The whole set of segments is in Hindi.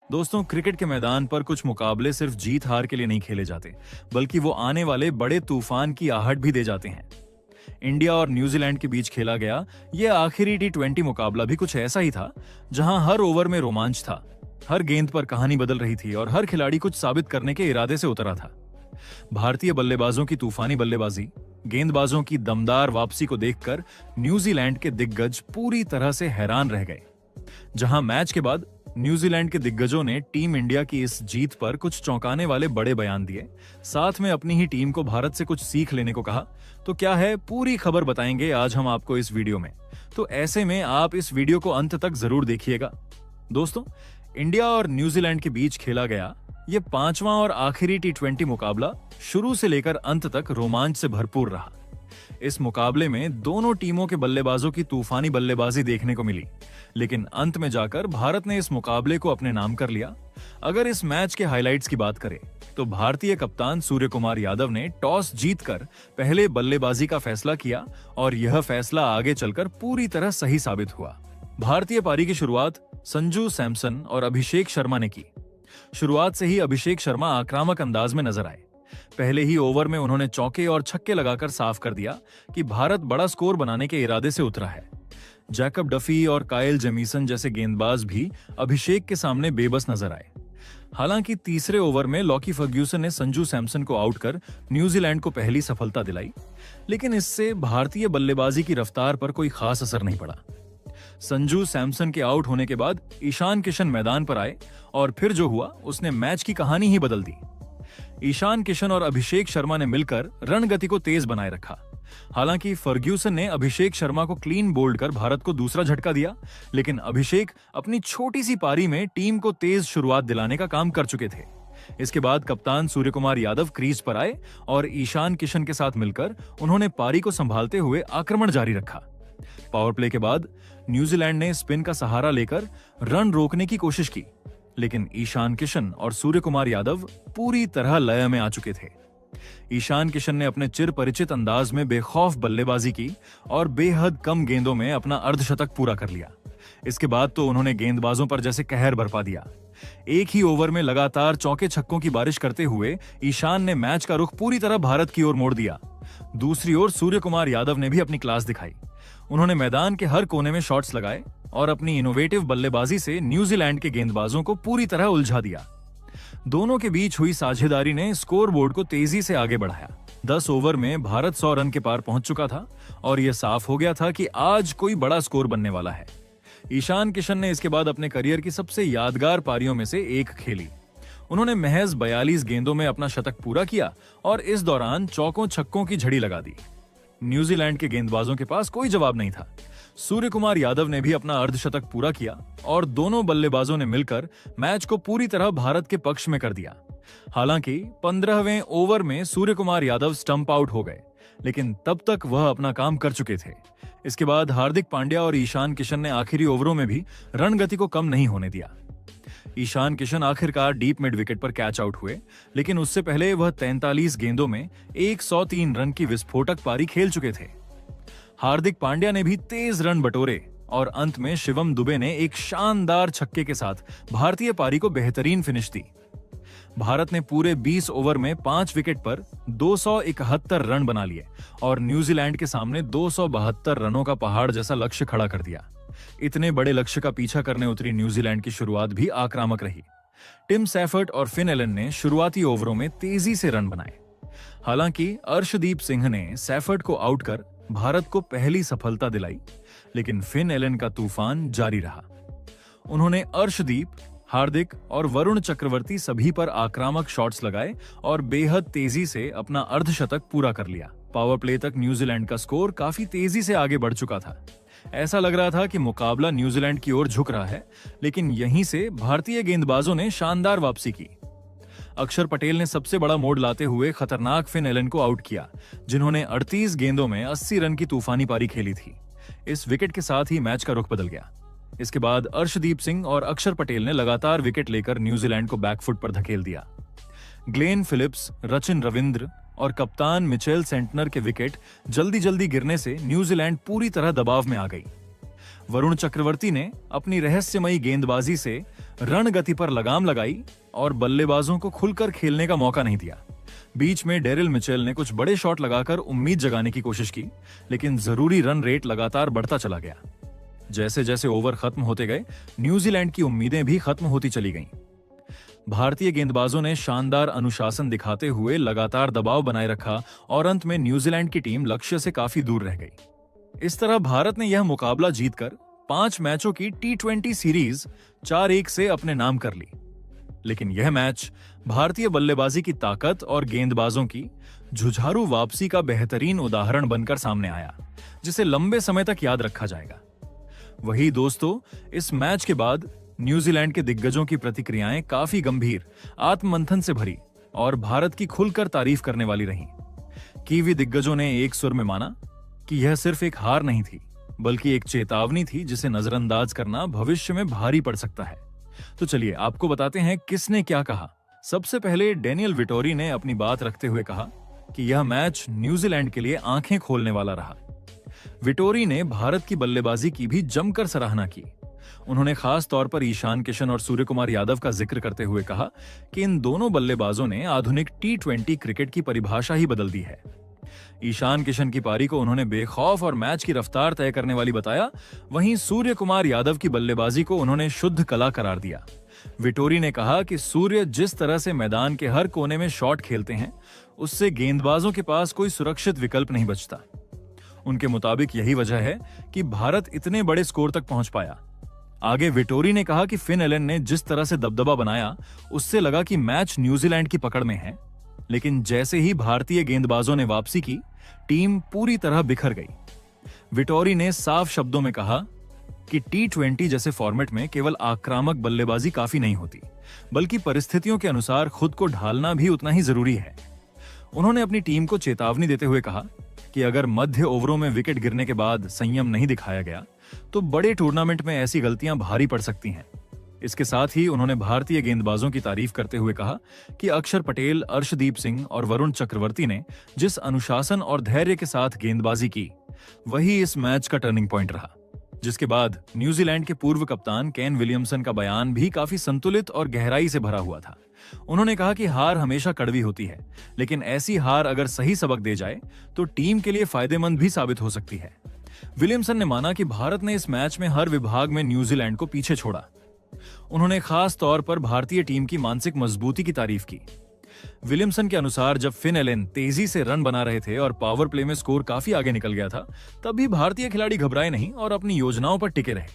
दोस्तों, क्रिकेट के मैदान पर कुछ मुकाबले सिर्फ जीत हार के लिए नहीं खेले जाते, बल्कि वो आने वाले बड़े तूफान की आहट भी दे जाते हैं। इंडिया और न्यूजीलैंड के बीच खेला गया ये आखिरी T20 मुकाबला भी कुछ ऐसा ही था, जहां हर ओवर में रोमांच था, हर गेंद पर कहानी बदल रही थी और हर खिलाड़ी कुछ साबित करने के इरादे से उतरा था। भारतीय बल्लेबाजों की तूफानी बल्लेबाजी, गेंदबाजों की दमदार वापसी को देखकर न्यूजीलैंड के दिग्गज पूरी तरह से हैरान रह गए। जहां मैच के बाद न्यूजीलैंड के दिग्गजों ने टीम इंडिया की इस जीत पर कुछ चौंकाने वाले बड़े बयान दिए, साथ में अपनी ही टीम को भारत से कुछ सीख लेने को कहा। तो क्या है, पूरी खबर बताएंगे आज हम आपको इस वीडियो में। तो ऐसे में आप इस वीडियो को अंत तक जरूर देखिएगा। दोस्तों, इंडिया और न्यूजीलैंड के बीच खेला गया ये 5वां और आखिरी T20 मुकाबला शुरू से लेकर अंत तक रोमांच से भरपूर रहा। इस मुकाबले में दोनों टीमों के बल्लेबाजों की तूफानी बल्लेबाजी देखने को मिली, लेकिन अंत में जाकर भारत ने इस मुकाबले को अपने नाम कर लिया। अगर इस मैच के हाइलाइट्स की बात करें तो भारतीय कप्तान सूर्य कुमार यादव ने टॉस जीतकर पहले बल्लेबाजी का फैसला किया और यह फैसला आगे चलकर पूरी तरह सही साबित हुआ। भारतीय पारी की शुरुआत संजू सैमसन और अभिषेक शर्मा ने की। शुरुआत से ही अभिषेक शर्मा आक्रामक अंदाज में नजर आए। पहले ही ओवर में उन्होंने चौके और छक्के लगाकर साफ कर दिया कि भारत बड़ा स्कोर बनाने के इरादे से उतरा है। जैकब डफी और कायल जेमिसन जैसे गेंदबाज भी अभिषेक के सामने बेबस नजर आए। हालांकि तीसरे ओवर में लॉकी फर्ग्यूसन ने संजू सैमसन को आउट कर न्यूजीलैंड को पहली सफलता दिलाई, लेकिन इससे भारतीय बल्लेबाजी की रफ्तार पर कोई खास असर नहीं पड़ा। संजू सैमसन के आउट होने के बाद ईशान किशन मैदान पर आए और फिर जो हुआ उसने मैच की कहानी ही बदल दी। ईशान किशन और अभिषेक शर्मा ने मिलकर रणगति को तेज बनाए रखा। हालांकि फर्ग्यूसन ने अभिषेक शर्मा को क्लीन बोल्ड कर भारत को दूसरा झटका दिया, लेकिन अभिषेक अपनी छोटी सी पारी में टीम को तेज शुरुआत दिलाने का काम कर चुके थे। इसके बाद कप्तान सूर्य कुमार यादव क्रीज पर आए और ईशान किशन के साथ मिलकर उन्होंने पारी को संभालते हुए आक्रमण जारी रखा। पावर प्ले के बाद न्यूजीलैंड ने स्पिन का सहारा लेकर रन रोकने की कोशिश की, लेकिन ईशान किशन और सूर्य कुमार यादव पूरी तरह लय में आ चुके थे। ईशान किशन ने अपने चिर परिचित अंदाज में बेखौफ बल्लेबाजी की और बेहद कम गेंदों में अपना अर्धशतक पूरा कर लिया। इसके बाद तो उन्होंने गेंदबाजों पर जैसे कहर बरपा दिया। एक ही ओवर में लगातार चौके छक्कों की बारिश करते हुए ईशान ने मैच का रुख पूरी तरह भारत की ओर मोड़ दिया। दूसरी ओर सूर्य कुमार यादव ने भी अपनी क्लास दिखाई। उन्होंने मैदान के हर कोने में शॉट्स लगाए और अपनी इनोवेटिव बल्लेबाजी से न्यूजीलैंड के गेंदबाजों को पूरी तरह उलझा दिया। दोनों के बीच हुई साझेदारी ने स्कोरबोर्ड को तेजी से आगे बढ़ाया। 10 ओवर में भारत 100 रन के पार पहुंच चुका था और यह साफ हो गया था कि आज कोई बड़ा स्कोर बनने वाला है। ईशान किशन ने इसके बाद अपने करियर की सबसे यादगार पारियों में से एक खेली। उन्होंने महज 42 गेंदों में अपना शतक पूरा किया और इस दौरान चौकों छक्कों की झड़ी लगा दी। न्यूजीलैंड के गेंदबाजों के पास कोई जवाब नहीं था। सूर्य कुमार यादव ने भी अपना अर्धशतक पूरा किया और दोनों बल्लेबाजों ने मिलकर मैच को पूरी तरह भारत के पक्ष में कर दिया। हालांकि 15वें ओवर में सूर्य कुमार यादव स्टंप आउट हो गए, लेकिन तब तक वह अपना काम कर चुके थे। इसके बाद हार्दिक पांड्या और ईशान किशन ने आखिरी ओवरों में भी रणगति को कम नहीं होने दिया। ईशान किशन आखिरकार डीप मिड विकेट पर कैच आउट हुए, लेकिन उससे पहले वह 43 गेंदों में 103 रन की विस्फोटक पारी खेल चुके थे। हार्दिक पांड्या ने भी तेज रन बटोरे और अंत में शिवम दुबे ने एक शानदार छक्के के साथ भारतीय पारी को बेहतरीन फिनिश दी। भारत ने पूरे 20 ओवर में 5 विकेट पर 271 रन बना लिए और न्यूजीलैंड के सामने 272 रनों का पहाड़ जैसा लक्ष्य खड़ा कर दिया। इतने बड़े लक्ष्य का पीछा करने उतरी न्यूजीलैंड की शुरुआत भी आक्रामक रही। टिम सैफर्ट और फिन एलन ने शुरुआती ओवरों में तेजी से रन बनाए। हालांकि अर्शदीप सिंह ने सैफर्ट को आउट कर भारत को पहली सफलता दिलाई, लेकिन फिन एलन का तूफान जारी रहा। उन्होंने अर्शदीप, हार्दिक और वरुण चक्रवर्ती सभी पर आक्रामक शॉट्स लगाए और बेहद तेजी से अपना अर्धशतक पूरा कर लिया। पावर प्ले तक न्यूजीलैंड का स्कोर काफी तेजी से आगे बढ़ चुका था। ऐसा लग रहा था कि मुकाबला न्यूजीलैंड की ओर झुक रहा है, लेकिन यहीं से भारतीय गेंदबाजों ने शानदार वापसी की। अक्षर पटेल ने सबसे बड़ा मोड़ लाते हुए खतरनाक फिन एलन को आउट किया, जिन्होंने 38 गेंदों में 80 रन की तूफानी पारी खेली थी। इस विकेट के साथ ही मैच का रुख बदल गया। इसके बाद अर्शदीप सिंह और अक्षर पटेल ने लगातार विकेट लेकर न्यूजीलैंड को बैकफुट पर धकेल दिया। ग्लेन फिलिप्स, रचिन रविंद्र और कप्तान मिचेल सेंटनर के विकेट जल्दी जल्दी गिरने से न्यूजीलैंड पूरी तरह दबाव में आ गई। वरुण चक्रवर्ती ने अपनी रहस्यमयी गेंदबाजी से रणगति पर लगाम लगाई और बल्लेबाजों को खुलकर खेलने का मौका नहीं दिया। बीच में डेरिल मिचेल ने कुछ बड़े शॉट लगाकर उम्मीद जगाने की कोशिश की, लेकिन जरूरी रन रेट लगातार बढ़ता चला गया। जैसे जैसे ओवर खत्म होते गए, न्यूजीलैंड की उम्मीदें भी खत्म होती चली गईं। भारतीय गेंदबाजों ने शानदार अनुशासन दिखाते हुए लगातार दबाव बनाए रखा और अंत में न्यूजीलैंड की टीम लक्ष्य से काफी दूर रह गई। इस तरह भारत ने यह मुकाबला जीतकर 5 मैचों की T20 सीरीज 4-1 से अपने नाम कर ली। लेकिन यह मैच भारतीय बल्लेबाजी की ताकत और गेंदबाजों की जुझारू वापसी का बेहतरीन उदाहरण बनकर सामने आया, जिसे लंबे समय तक याद रखा जाएगा। वही दोस्तों, इस मैच के बाद न्यूजीलैंड के दिग्गजों की प्रतिक्रियाएं काफी गंभीर, आत्ममंथन से भरी और भारत की खुलकर तारीफ करने वाली रहीं। कीवी दिग्गजों ने एक सुर में माना कि यह सिर्फ एक हार नहीं थी, बल्कि एक चेतावनी थी जिसे नजरअंदाज करना भविष्य में भारी पड़ सकता है। तो चलिए आपको बताते हैं किसने क्या कहा। सबसे पहले डेनियल विटोरी ने अपनी बात रखते हुए कहा कि यह मैच न्यूजीलैंड के लिए आंखें खोलने वाला रहा। विटोरी ने भारत की बल्लेबाजी की भी जमकर सराहना की। उन्होंने खास तौर पर ईशान किशन और सूर्यकुमार यादव का जिक्र करते हुए कहा कि इन दोनों बल्लेबाजों ने आधुनिक T20 क्रिकेट की परिभाषा ही बदल दी है। ईशान किशन की पारी को उन्होंने बेखौफ और मैच की रफ्तार तय करने वाली बताया, वहीं सूर्यकुमार यादव की बल्लेबाजी को उन्होंने शुद्ध कला करार दिया। विटोरी ने कहा कि सूर्य जिस तरह से मैदान के हर कोने में शॉट खेलते हैं, उससे गेंदबाजों के पास कोई सुरक्षित विकल्प नहीं बचता। उनके मुताबिक यही वजह है कि भारत इतने बड़े स्कोर तक पहुंच पाया। आगे विटोरी ने कहा कि फिन एलन ने जिस तरह से दबदबा बनाया, उससे लगा कि मैच न्यूजीलैंड की पकड़ में है। लेकिन जैसे ही भारतीय गेंदबाजों ने वापसी की, टीम पूरी तरह बिखर गई। विटोरी ने साफ शब्दों में कहा कि T20 जैसे फॉर्मेट में केवल आक्रामक बल्लेबाजी काफी नहीं होती, बल्कि परिस्थितियों के अनुसार खुद को ढालना भी उतना ही जरूरी है। उन्होंने अपनी टीम को चेतावनी देते हुए कहा कि अगर मध्य ओवरों में विकेट गिरने के बाद संयम नहीं दिखाया गया, तो बड़े टूर्नामेंट में ऐसी गलतियां भारी पड़ सकती हैं। इसके साथ ही उन्होंने भारतीय गेंदबाजों की तारीफ करते हुए कहा कि अक्षर पटेल, अर्शदीप सिंह और वरुण चक्रवर्ती ने जिस अनुशासन और धैर्य के साथ गेंदबाजी की, वही इस मैच का टर्निंग पॉइंट रहा। जिसके बाद न्यूजीलैंड के पूर्व कप्तान केन विलियमसन का बयान भी काफी संतुलित और गहराई से भरा हुआ था। उन्होंने कहा कि हार हमेशा कड़वी होती है, लेकिन ऐसी हार अगर सही सबक दे जाए तो टीम के लिए फायदेमंद भी साबित हो सकती है। विलियमसन ने माना कि भारत ने इस मैच में हर विभाग में न्यूजीलैंड को पीछे छोड़ा। उन्होंने खास तौर पर भारतीय टीम की मानसिक मजबूती की तारीफ की। विलियमसन के अनुसार जब फिन एलन तेजी से रन बना रहे थे और पावर प्ले में स्कोर काफी आगे निकल गया था, तब भी भारतीय खिलाड़ी घबराए नहीं और अपनी योजनाओं पर टिके रहे।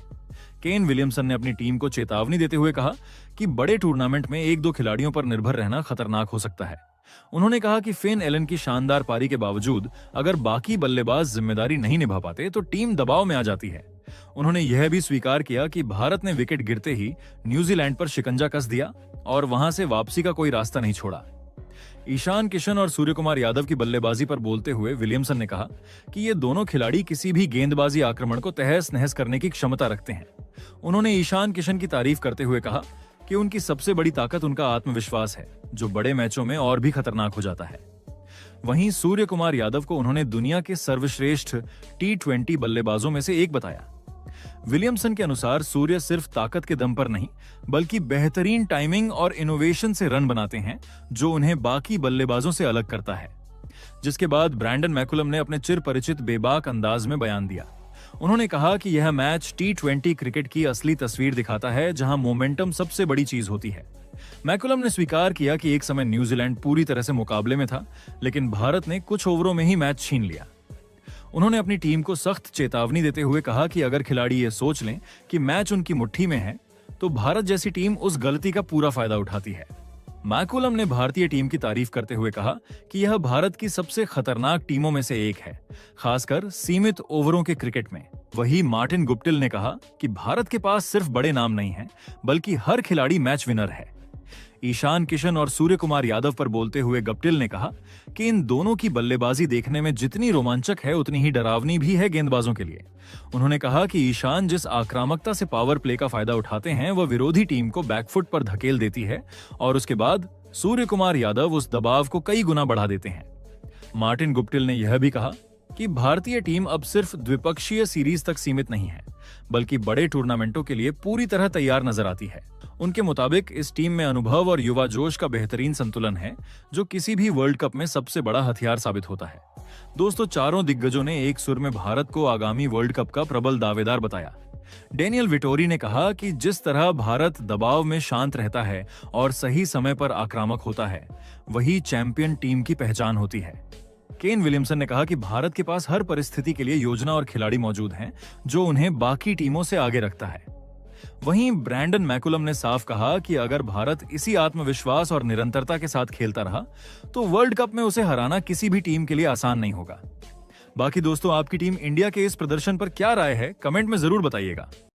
केन विलियमसन ने अपनी टीम को चेतावनी देते हुए कहा कि बड़े टूर्नामेंट में 1-2 खिलाड़ियों पर निर्भर रहना खतरनाक हो सकता है। उन्होंने कहा कि फिन एलन की शानदार पारी के बावजूद अगर बाकी बल्लेबाज जिम्मेदारी नहीं निभा पाते तो टीम दबाव में आ जाती है। उन्होंने यह भी स्वीकार किया कि भारत ने विकेट गिरते ही न्यूजीलैंड पर शिकंजा कस दिया और वहां से वापसी का कोई रास्ता नहीं छोड़ा। ईशान किशन और सूर्यकुमार यादव की बल्लेबाजी पर बोलते हुए विलियमसन ने कहा कि ये दोनों खिलाड़ी किसी भी गेंदबाजी आक्रमण को तहस नहस करने की क्षमता रखते हैं। उन्होंने ईशान किशन की तारीफ करते हुए कहा कि उनकी सबसे बड़ी ताकत उनका आत्मविश्वास है, जो बड़े मैचों में और भी खतरनाक हो जाता है। वहीं सूर्यकुमार यादव को उन्होंने दुनिया के सर्वश्रेष्ठ T20 बल्लेबाजों में से एक बताया। विलियमसन के अनुसार सूर्य सिर्फ ताकत के दम पर नहीं, बल्कि बेहतरीन टाइमिंग और इनोवेशन से रन बनाते हैं, जो उन्हें बाकी बल्लेबाजों से अलग करता है। जिसके बाद ब्रैंडन मैकुलम ने अपने चिरपरिचित बेबाक अंदाज में बयान दिया। उन्होंने कहा कि यह मैच T20 क्रिकेट की असली तस्वीर दिखाता है, जहां मोमेंटम सबसे बड़ी चीज होती है। मैकुलम ने स्वीकार किया कि एक समय न्यूजीलैंड पूरी तरह से मुकाबले में था, लेकिन भारत ने कुछ ओवरों में ही मैच छीन लिया। उन्होंने अपनी टीम को सख्त चेतावनी देते हुए कहा कि अगर खिलाड़ी ये सोच लें कि मैच उनकी मुट्ठी में है, तो भारत जैसी टीम उस गलती का पूरा फायदा उठाती है। मैकुलम ने भारतीय टीम की तारीफ करते हुए कहा कि यह भारत की सबसे खतरनाक टीमों में से एक है, खासकर सीमित ओवरों के क्रिकेट में। वही मार्टिन गुप्टिल ने कहा कि भारत के पास सिर्फ बड़े नाम नहीं हैं, बल्कि हर खिलाड़ी मैच विनर है। ईशान किशन और सूर्यकुमार यादव पर बोलते हुए गुप्टिल ने कहा कि इन दोनों की बल्लेबाजी देखने में जितनी रोमांचक है, उतनी ही डरावनी भी है गेंदबाजों के लिए। उन्होंने कहा कि ईशान जिस आक्रामकता से पावर प्ले का फायदा उठाते हैं, वह विरोधी टीम को बैकफुट पर धकेल देती है और उसके बाद सूर्यकुमार यादव उस दबाव को कई गुना बढ़ा देते हैं। मार्टिन गुप्टिल ने यह भी कहा कि भारतीय टीम अब सिर्फ द्विपक्षीय सीरीज तक सीमित नहीं है, बल्कि बड़े टूर्नामेंटों के लिए पूरी तरह तैयार नजर आती है। उनके मुताबिक इस टीम में अनुभव और युवा जोश का बेहतरीन संतुलन है, जो किसी भी वर्ल्ड कप में सबसे बड़ा हथियार साबित होता है। दोस्तों, चारों दिग्गजों ने एक सुर में भारत को आगामी वर्ल्ड कप का प्रबल दावेदार बताया। डेनियल विटोरी ने कहा कि जिस तरह भारत दबाव में शांत रहता है और सही समय पर आक्रामक होता है, वही चैंपियन टीम की पहचान होती है। केन विलियमसन ने कहा कि भारत के पास हर परिस्थिति के लिए योजना और खिलाड़ी मौजूद हैं, जो उन्हें बाकी टीमों से आगे रखता है। वहीं ब्रैंडन मैकुलम ने साफ कहा कि अगर भारत इसी आत्मविश्वास और निरंतरता के साथ खेलता रहा, तो वर्ल्ड कप में उसे हराना किसी भी टीम के लिए आसान नहीं होगा। बाकी दोस्तों, आपकी टीम इंडिया के इस प्रदर्शन पर क्या राय है, कमेंट में जरूर बताइएगा।